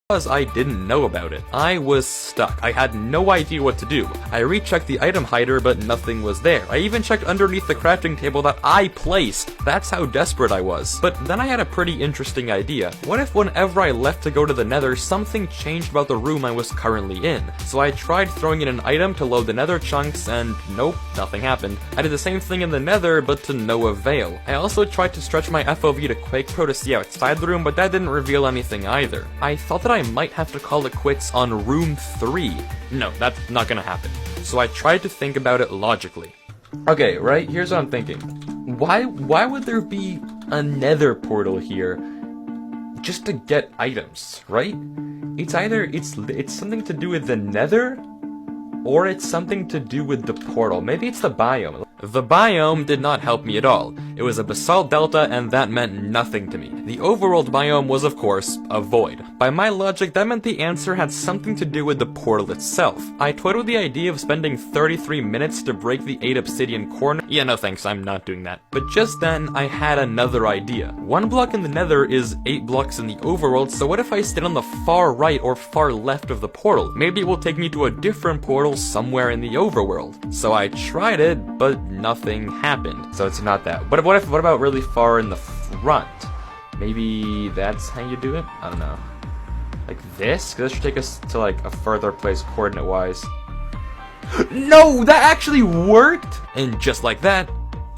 Because I didn't know about it. I was stuck. I had no idea what to do. I rechecked the item hider, but nothing was there. I even checked underneath the crafting table that I placed. That's how desperate I was. But then I had a pretty interesting idea. What if whenever I left to go to the nether, something changed about the room I was currently in? So I tried throwing in an item to load the nether chunks, and nope, nothing happened. I did the same thing in the nether, but to no avail. I also tried to stretch my FOV to Quake Pro to see outside the room, but that didn't reveal anything either. I thought that I might have to call it quits on room 3. No, that's not gonna happen. So I tried to think about it logically. Okay, right, here's what I'm thinking. Why would there be a nether portal here just to get items, right? It's either it's something to do with the nether, or it's something to do with the portal. Maybe it's the biome. The biome did not help me at all. It was a basalt delta, and that meant nothing to me. The overworld biome was, of course, a void. By my logic, that meant the answer had something to do with the portal itself. I toyed with the idea of spending 33 minutes to break the 8 obsidian corner. Yeah, no thanks, I'm not doing that. But just then, I had another idea. 1 block in the nether is 8 blocks in the overworld, so what if I stayed on the far right or far left of the portal? Maybe it will take me to a different portal somewhere in the overworld. So I tried it, but nothing happened. So it's not that. What about really far in the front? Maybe that's how you do it? I don't know. Like this? Because this should take us to like a further place coordinate-wise. No! That actually worked! And just like that,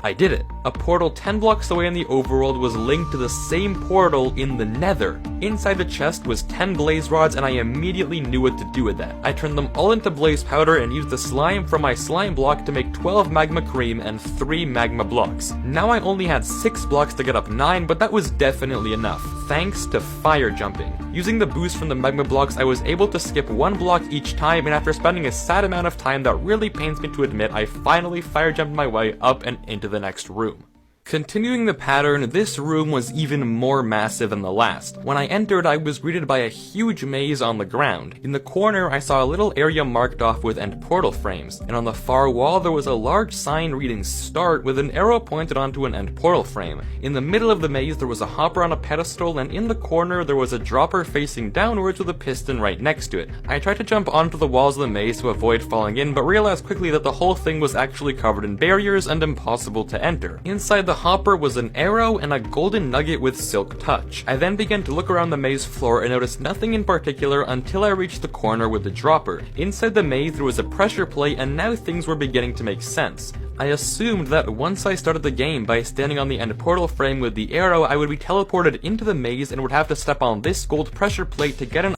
I did it. A portal 10 blocks away in the overworld was linked to the same portal in the nether. Inside the chest was 10 blaze rods, and I immediately knew what to do with that. I turned them all into blaze powder and used the slime from my slime block to make 12 magma cream and 3 magma blocks. Now I only had 6 blocks to get up 9, but that was definitely enough, thanks to fire jumping. Using the boost from the magma blocks, I was able to skip 1 block each time, and after spending a sad amount of time that really pains me to admit, I finally fire jumped my way up and into the next room. Continuing the pattern, this room was even more massive than the last. When I entered, I was greeted by a huge maze on the ground. In the corner, I saw a little area marked off with end portal frames, and on the far wall there was a large sign reading START with an arrow pointed onto an end portal frame. In the middle of the maze there was a hopper on a pedestal, and in the corner there was a dropper facing downwards with a piston right next to it. I tried to jump onto the walls of the maze to avoid falling in, but realized quickly that the whole thing was actually covered in barriers and impossible to enter. Inside the hopper was an arrow and a golden nugget with silk touch. I then began to look around the maze floor and noticed nothing in particular until I reached the corner with the dropper. Inside the maze there was a pressure plate, and now things were beginning to make sense. I assumed that once I started the game by standing on the end portal frame with the arrow, I would be teleported into the maze and would have to step on this gold pressure plate to get an